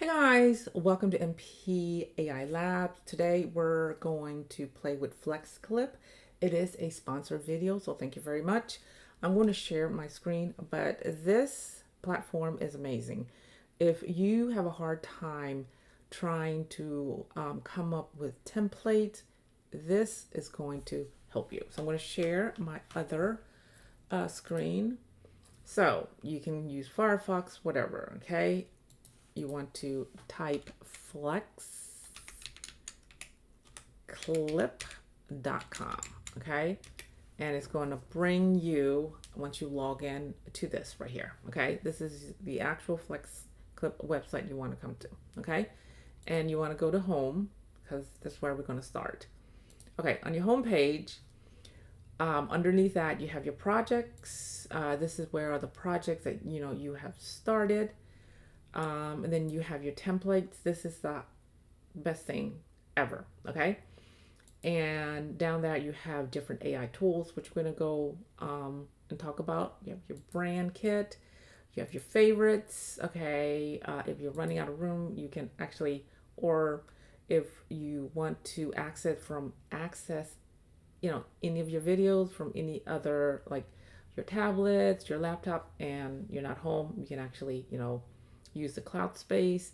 Hey guys, welcome to MP AI Labs. Today we're going to play with FlexClip. It is a sponsored video, so thank you very much. I'm going to share my screen, but this platform is amazing. If you have a hard time trying to come up with templates, this is going to help you. So I'm going to share my other screen. So you can use Firefox, whatever, okay? You want to type FlexClip.com, okay? And it's going to bring you, once you log in, to this right here, okay? This is the actual FlexClip website you want to come to, okay? And you want to go to home, because that's where we're going to start. Okay, on your home page, underneath that, you have your projects. This is where are the projects that you have started. And then you have your templates. This is the best thing ever, okay? And down there you have different AI tools, which we're going to go and talk about. You have your brand kit, you have your favorites, okay? If you're running out of room, you can actually, or if you want to access any of your videos from any other, like your tablets, your laptop, and you're not home, you can actually, use the cloud space.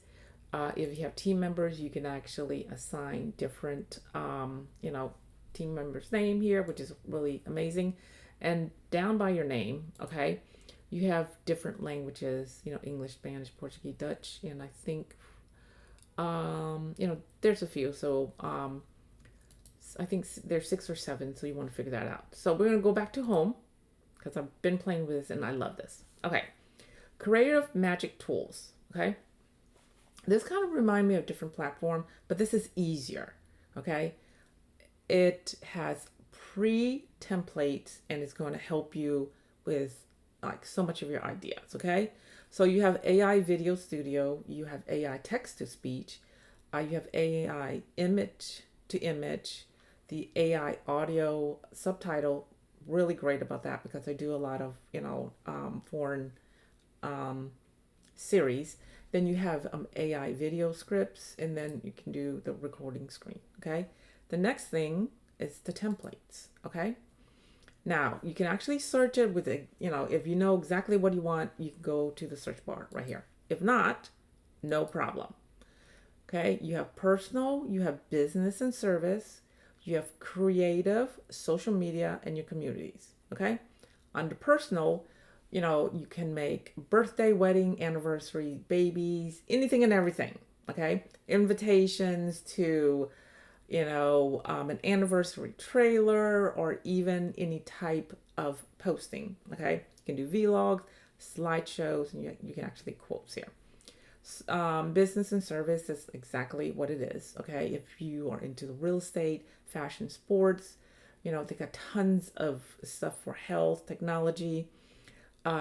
If you have team members, you can actually assign different, team members' name here, which is really amazing. And down by your name, okay, you have different languages, English, Spanish, Portuguese, Dutch, and I think, there's a few. So I think there's 6 or 7, so you want to figure that out. So we're going to go back to home because I've been playing with this and I love this. Okay. Creative Magic Tools, okay? This kind of reminds me of a different platform, but this is easier, okay? It has pre-templates and it's going to help you with like so much of your ideas, okay? So you have AI Video Studio, you have AI Text to Speech, you have AI Image to Image, the AI Audio Subtitle, really great about that because I do a lot of, foreign series. Then you have AI video scripts, and then you can do the recording screen, okay? The next thing is the templates, okay? Now, you can actually search it with, if you know exactly what you want, you can go to the search bar right here. If not, no problem, okay? You have personal, you have business and service, you have creative, social media, and your communities, okay? Under personal, you can make birthday, wedding, anniversary, babies, anything and everything, okay? Invitations to, an anniversary trailer or even any type of posting, okay? You can do vlogs, slideshows, and you can actually quotes here. Business and service is exactly what it is, okay? If you are into the real estate, fashion, sports, they got tons of stuff for health, technology.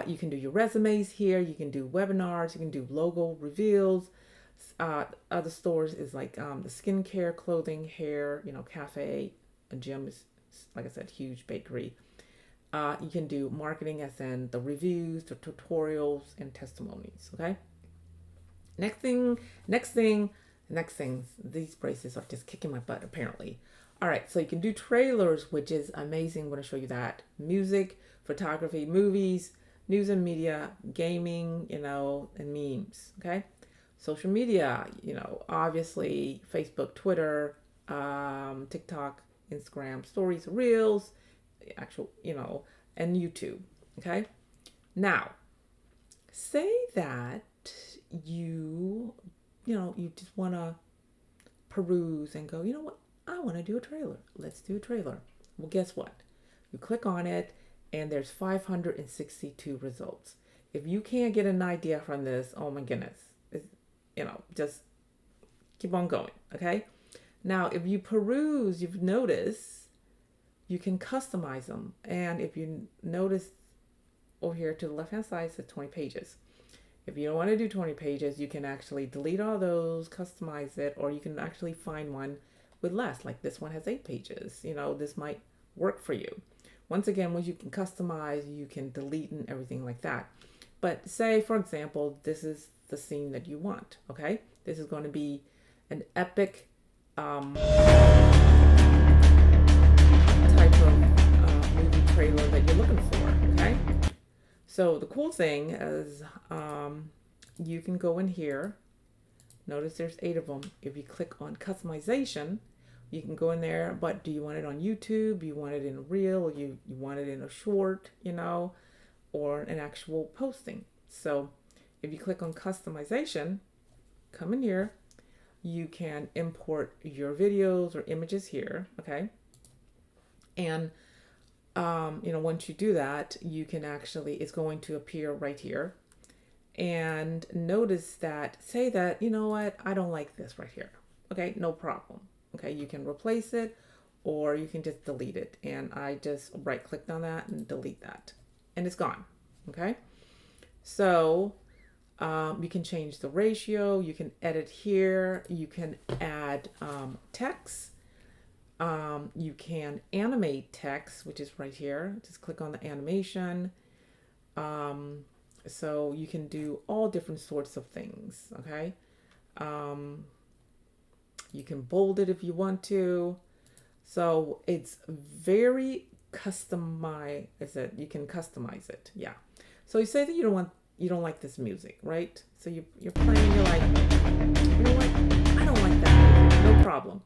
You can do your resumes here. You can do webinars. You can do logo reveals. Other stores is like the skincare, clothing, hair, cafe, a gym is, like I said, huge bakery. You can do marketing as in the reviews, the tutorials, and testimonies, okay? Next thing, these braces are just kicking my butt apparently. All right, so you can do trailers, which is amazing. I'm going to show you that. Music, photography, movies, news and media, gaming, and memes, okay? Social media, obviously Facebook, Twitter, TikTok, Instagram, stories, reels, actual, and YouTube, okay? Now, say that you just want to peruse and go, what? I want to do a trailer. Let's do a trailer. Well, guess what? You click on it and there's 562 results. If you can't get an idea from this, oh my goodness, just keep on going, okay? Now, if you peruse, you've noticed you can customize them. And if you notice over here to the left-hand side, it says 20 pages. If you don't want to do 20 pages, you can actually delete all those, customize it, or you can actually find one with less. Like this one has 8 pages. This might work for you. Once again, once you can customize, you can delete and everything like that. But say, for example, this is the scene that you want. Okay, this is going to be an epic type of movie trailer that you're looking for. Okay, so the cool thing is you can go in here. Notice there's 8 of them. If you click on customization, you can go in there, but do you want it on YouTube? You want it in a reel? Or you want it in a short, or an actual posting? So if you click on customization, come in here, you can import your videos or images here, okay? And, once you do that, you can actually, it's going to appear right here. And notice that, say that, you know what, I don't like this right here. Okay, no problem. Okay, you can replace it or you can just delete it. And I just right clicked on that and delete that. And it's gone. Okay, so you can change the ratio. You can edit here. You can add text. You can animate text, which is right here. Just click on the animation. So you can do all different sorts of things, okay? You can bold it if you want to. So it's very customized. You can customize it, yeah. So you say that you don't like this music, right? So you're playing, you're like, you know what? I don't like that music. No problem.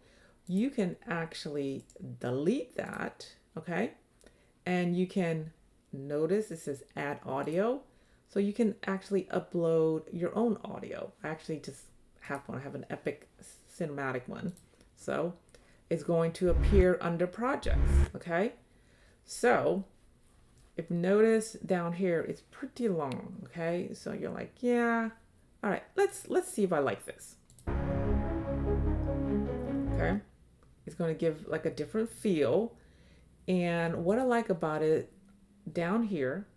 You can actually delete that, okay? And you can notice it says add audio. So you can actually upload your own audio. I actually just have an epic cinematic one. So it's going to appear under projects, okay? So if you notice down here, it's pretty long, okay? So you're like, yeah, all right, let's see if I like this. Okay, it's going to give like a different feel. And what I like about it, down here,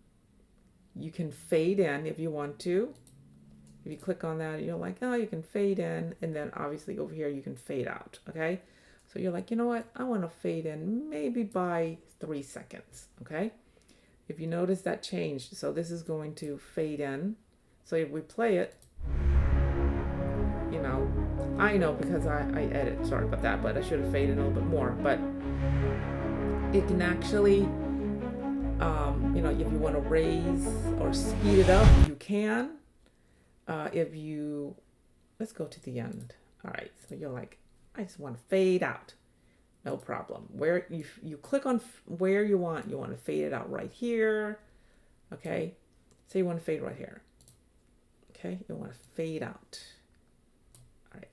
you can fade in if you want to. If you click on that, you're like, oh, you can fade in. And then obviously over here, you can fade out. Okay. So you're like, you know what? I want to fade in maybe by 3 seconds. Okay. If you notice that changed, so this is going to fade in. So if we play it, I know because I edit, sorry about that, but I should have faded a little bit more. But it can actually, if you want to raise or speed it up, you can. Let's go to the end. All right, so you're like, I just want to fade out. No problem. Where you click on where you want to fade it out right here. Okay, so you want to fade right here. Okay, you want to fade out. All right,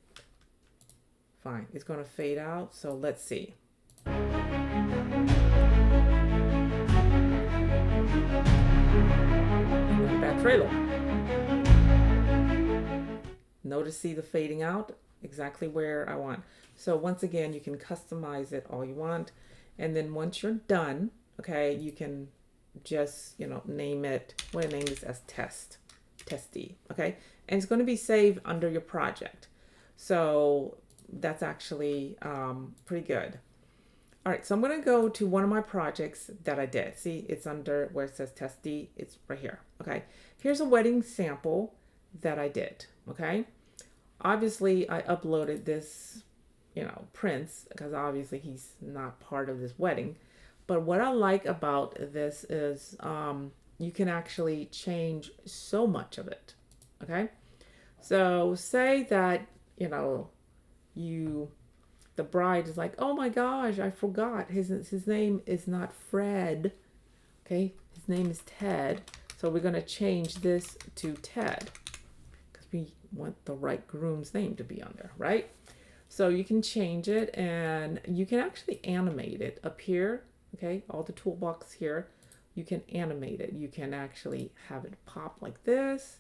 fine. It's going to fade out. So let's see. That trailer. Notice, see the fading out exactly where I want. So once again, you can customize it all you want. And then once you're done, okay, you can just, name it. I'm going to name this as testy, okay? And it's going to be saved under your project. So that's actually pretty good. All right, so I'm going to go to one of my projects that I did. See, it's under where it says testy. It's right here, okay? Here's a wedding sample that I did, okay? Obviously, I uploaded this, Prince, because obviously he's not part of this wedding. But what I like about this is you can actually change so much of it, okay? So say that, the bride is like, oh my gosh, I forgot. His name is not Fred, okay? His name is Ted. So we're going to change this to Ted because we want the right groom's name to be on there, right? So you can change it and you can actually animate it up here, okay? All the toolbox here, you can animate it. You can actually have it pop like this,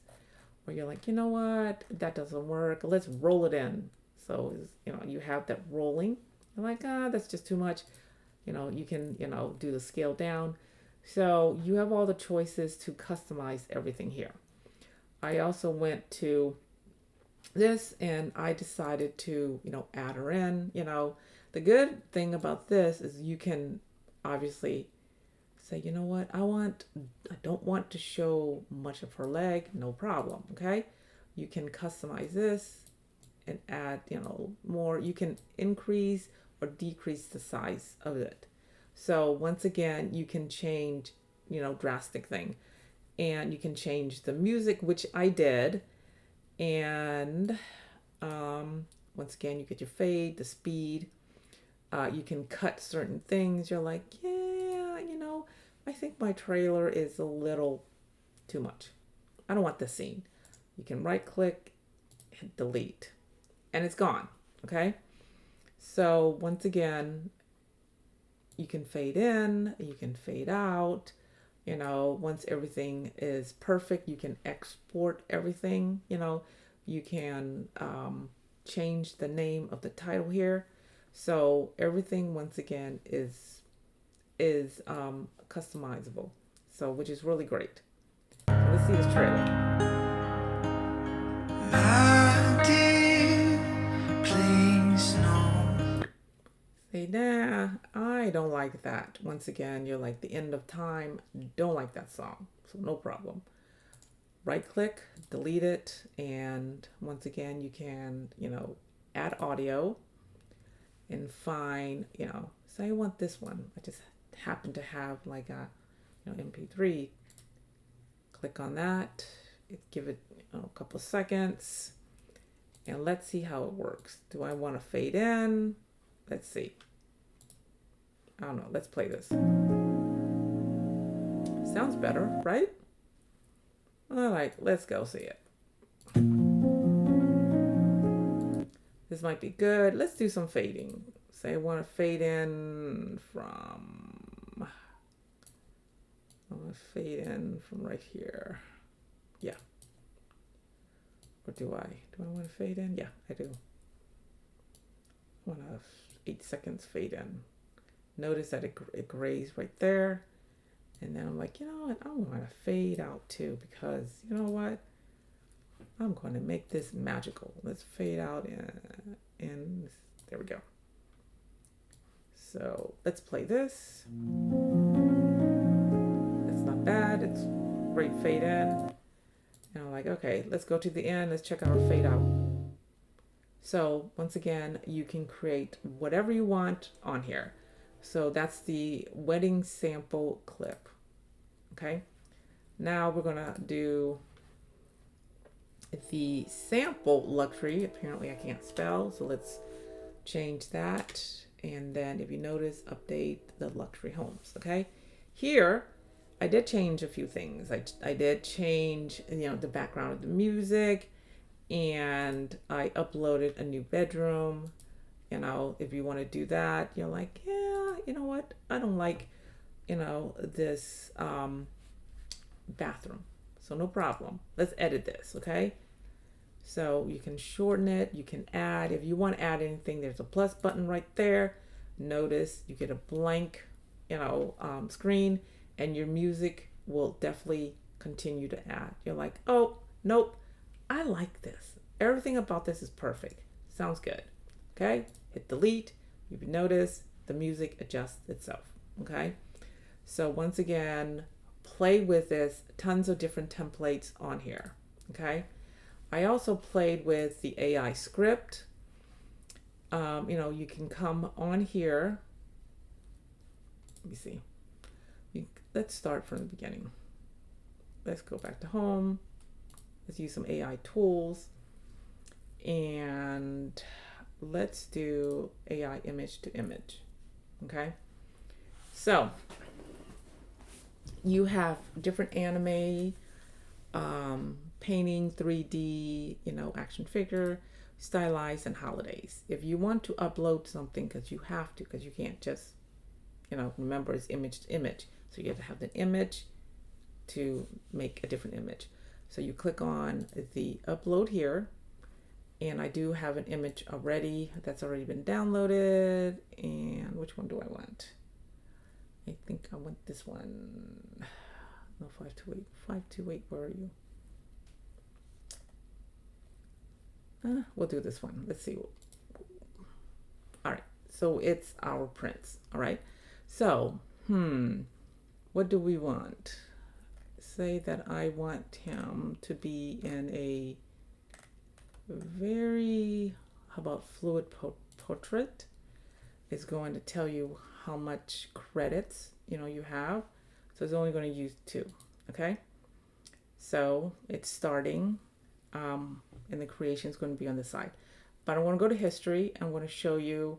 or you're like, you know what? That doesn't work. Let's roll it in. So, you have that rolling. You're like, that's just too much. You can, do the scale down. So you have all the choices to customize everything here. I also went to this and I decided to, add her in. The good thing about this is you can obviously say, you know what, I don't want to show much of her leg. No problem. Okay. you can customize this and add, more. You can increase or decrease the size of it. So once again, you can change, drastic thing. And you can change the music, which I did. And once again, you get your fade, the speed. You can cut certain things. You're like, yeah, I think my trailer is a little too much. I don't want this scene. You can right click, hit delete, and it's gone. Okay. So once again, you can fade in, you can fade out. Once everything is perfect, you can export everything. You can change the name of the title here. So everything, once again, is customizable. So, which is really great. So let's see this trailer. Please no. Say, nah, I don't like that. Once again, you're like the end of time. Don't like that song. So no problem. Right click, delete it. And once again, you can, add audio and find, say I want this one. I just happen to have like a, MP3. Click on that. Give it a couple of seconds. And let's see how it works. Do I want to fade in? Let's see. I don't know. Let's play this. Sounds better, right? All right, let's go see it. This might be good. Let's do some fading. Say I want to fade in from... I want to fade in from right here. Yeah. Or do I? Do I want to fade in? Yeah, I do. I want to 8 seconds fade in. Notice that it grays right there. And then I'm like, you know what? I want to fade out too because you know what? I'm going to make this magical. Let's fade out and there we go. So let's play this. It's not bad. It's great fade in. And I'm like, okay, let's go to the end. Let's check our fade out. So once again, you can create whatever you want on here. So that's the wedding sample clip. Okay. Now we're going to do the sample luxury. Apparently I can't spell. So let's change that. And then if you notice, update the luxury homes. Okay. Here, I did change a few things. I did change, the background of the music, and I uploaded a new bedroom. If you want to do that, you're like, yeah, you know what? I don't like, this bathroom. So no problem. Let's edit this, okay? So you can shorten it. You can add. If you want to add anything, there's a plus button right there. Notice you get a blank, screen, and your music will definitely continue to add. You're like, oh, nope, I like this. Everything about this is perfect. Sounds good. Okay, hit delete. You can notice the music adjusts itself. Okay, so once again, play with this. Tons of different templates on here. Okay, I also played with the AI script. You can come on here. Let me see. Let's start from the beginning. Let's go back to home. Let's use some AI tools. And let's do AI image to image. Okay. So you have different anime, painting, 3D, action figure, stylized, and holidays. If you want to upload something, because you have to, because you can't just, remember it's image to image. So you have to have the image to make a different image. So you click on the upload here. And I do have an image already that's already been downloaded. And which one do I want? I think I want this one. No, 528. 528, where are you? We'll do this one. Let's see. All right. So it's our prince. All right. So, what do we want? Say that I want him to be in a very, how about fluid portrait is going to tell you how much credits, you have. So it's only going to use 2, okay? So it's starting, and the creation is going to be on the side. But I want to go to history. I'm going to show you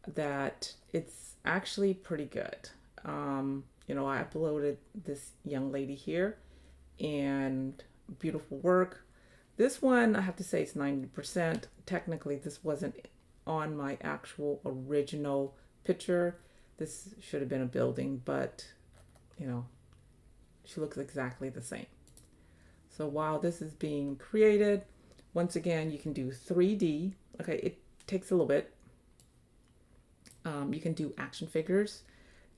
that it's actually pretty good. I uploaded this young lady here, and beautiful work. This one, I have to say, it's 90%. Technically, this wasn't on my actual original picture. This should have been a building, but, she looks exactly the same. So while this is being created, once again, you can do 3D. Okay, it takes a little bit. You can do action figures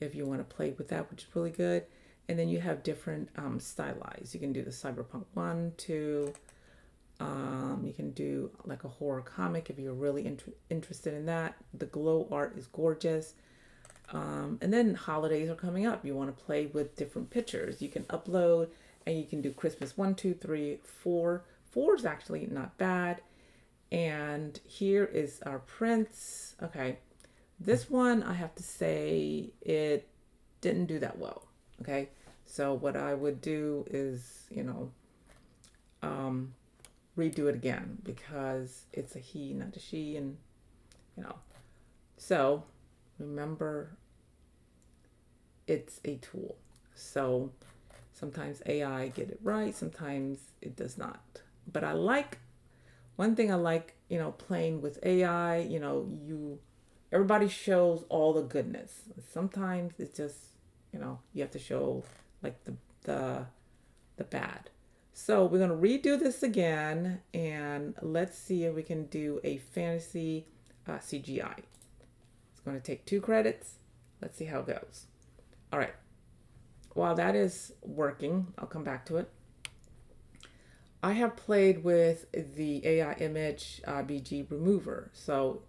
if you want to play with that, which is really good. And then you have different stylized. You can do the cyberpunk 1, 2. You can do like a horror comic if you're really interested in that. The glow art is gorgeous. And then holidays are coming up. You want to play with different pictures. You can upload, and you can do Christmas 1, 2, 3, 4. 4 is actually not bad. And here is our prince. Okay. This one, I have to say, it didn't do that well. Okay. So what I would do is, redo it again, because it's a he, not a she. And, so remember, it's a tool. So sometimes AI get it right, sometimes it does not. But one thing I like, playing with AI, everybody shows all the goodness. Sometimes it's just, you have to show like the bad. So we're going to redo this again, and let's see if we can do a fantasy CGI. It's going to take 2 credits. Let's see how it goes. All right. While that is working, I'll come back to it. I have played with the AI image BG remover. So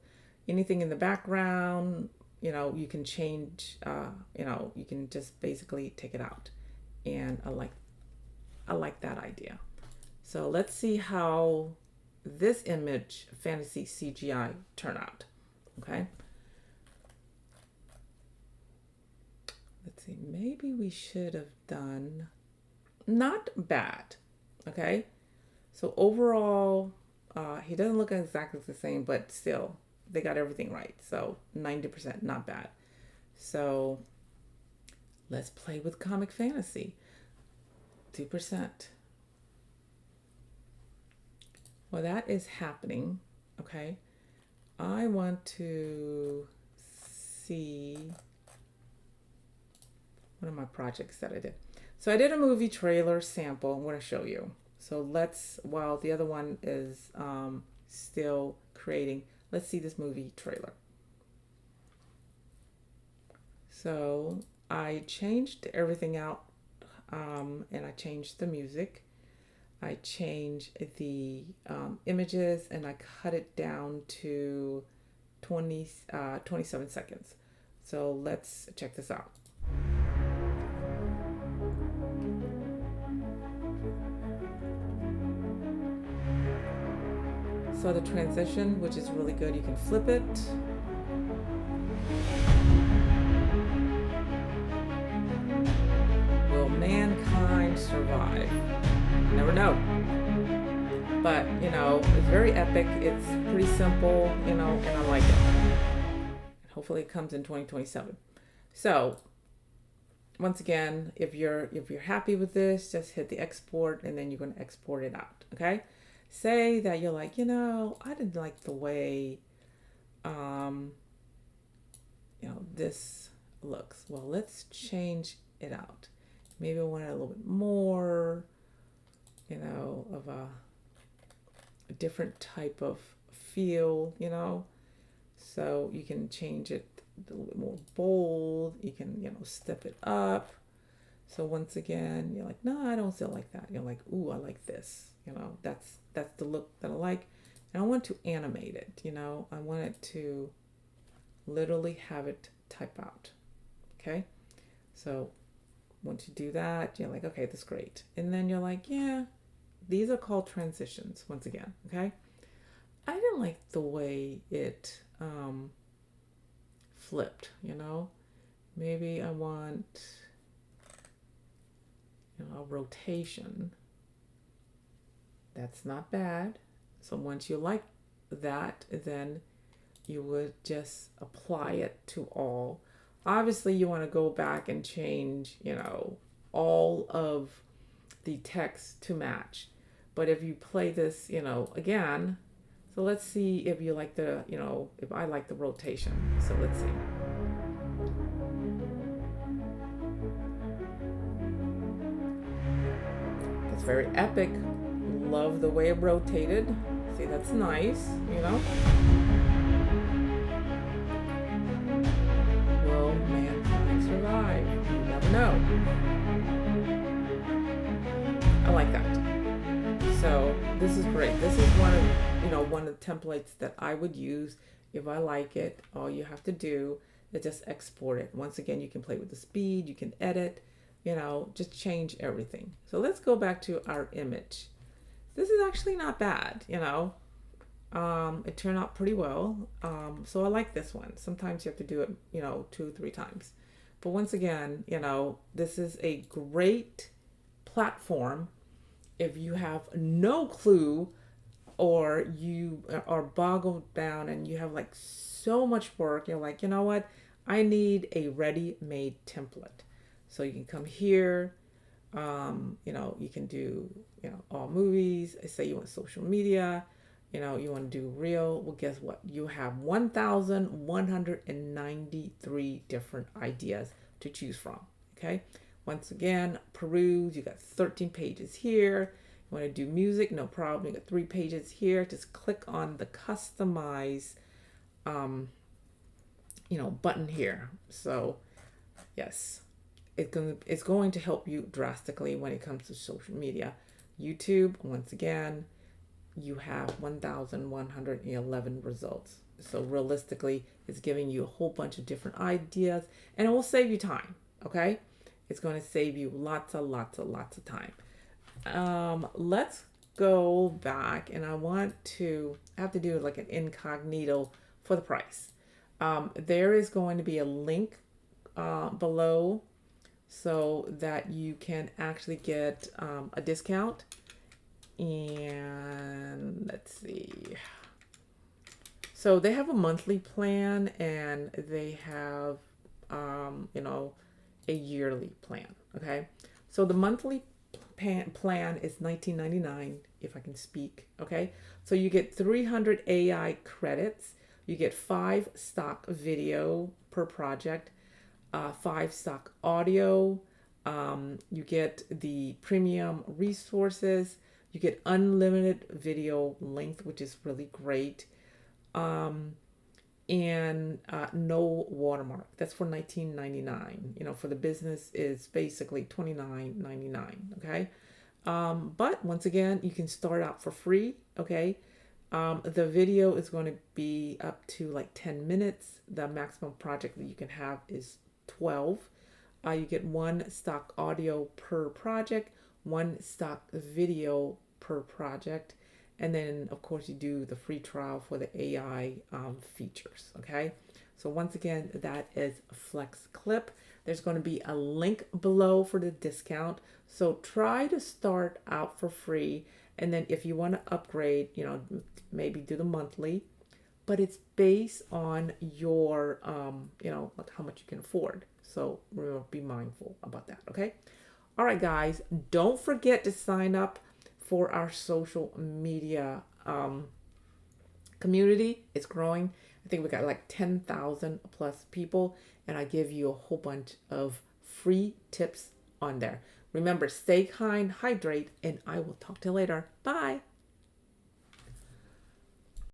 anything in the background, you can change, you can just basically take it out. And I like that idea. So let's see how this image fantasy CGI turn out. Okay. Let's see, maybe we should have done not bad. Okay. So overall, he doesn't look exactly the same, but still they got everything right. So 90%, not bad. So let's play with comic fantasy. 2%. Well, that is happening. Okay. I want to see one of my projects that I did. So I did a movie trailer sample. I'm going to show you. So while the other one is still creating, let's see this movie trailer. So I changed everything out, and I changed the music. I changed the images, and I cut it down to 27 seconds. So let's check this out. So the transition, which is really good, you can flip it. Will mankind survive? You never know. But, it's very epic. It's pretty simple, and I like it. Hopefully it comes in 2027. So, once again, if you're happy with this, just hit the export, and then you're going to export it out, okay? Say that you're like, I didn't like the way, this looks. Well, let's change it out. Maybe I want it a little bit more, of a different type of feel, So you can change it a little bit more bold. You can, step it up. So once again, you're like, no, I don't feel like that. You're like, ooh, I like this. That's the look that I like. And I want to animate it, I want it to literally have it type out. Okay. So once you do that, you're like, okay, that's great. And then you're like, yeah, these are called transitions once again. Okay. didn't like the way it flipped, you know. Maybe I want, a rotation. That's not bad. So once you like that, then you would just apply it to all. Obviously, you want to go back and change, all of the text to match. But if you play this, again, so let's see if you like if I like the rotation. So let's see. It's very epic. Love the way it rotated. See, that's nice, Will mankind survive? You never know. I like that. So this is great. This is one of the templates that I would use if I like it. All you have to do is just export it. Once again, you can play with the speed, you can edit, just change everything. So let's go back to our image. This is actually not bad, it turned out pretty well. So I like this one. Sometimes you have to do it, 2-3 times. But once again, this is a great platform if you have no clue or you are boggled down and you have like so much work. You're like, you know what? I need a ready-made template. So you can come here. You can do, all movies. Say you want social media, you want to do reel. Well, guess what? You have 1,193 different ideas to choose from. Okay. Once again, peruse. You got 13 pages here. You want to do music? No problem. You got 3 pages here. Just click on the customize, button here. So, yes. It's going to help you drastically when it comes to social media. YouTube, once again, you have 1,111 results. So realistically, it's giving you a whole bunch of different ideas, and it will save you time, okay? It's going to save you lots of time. Let's go back, and I have to do like an incognito for the price. There is going to be a link below so that you can actually get a discount. And let's see. So they have a monthly plan and they have, a yearly plan. Okay. So the monthly plan is $19.99 if I can speak. Okay. So you get 300 AI credits. You get 5 stock video per project. 5 stock audio. You get the premium resources. You get unlimited video length, which is really great. And no watermark. That's for $19.99. For the business is basically $29.99. Okay. But once again, you can start out for free. Okay. The video is going to be up to like 10 minutes. The maximum project that you can have is 12. You get 1 stock audio per project, 1 stock video per project, and then of course you do the free trial for the AI features. Okay, so once again, that is FlexClip. There's going to be a link below for the discount. So try to start out for free, and then if you want to upgrade, maybe do the monthly. But it's based on your, like how much you can afford. So we'll be mindful about that, okay? All right, guys, don't forget to sign up for our social media community. It's growing. I think we got like 10,000 plus people, and I give you a whole bunch of free tips on there. Remember, stay kind, hydrate, and I will talk to you later. Bye.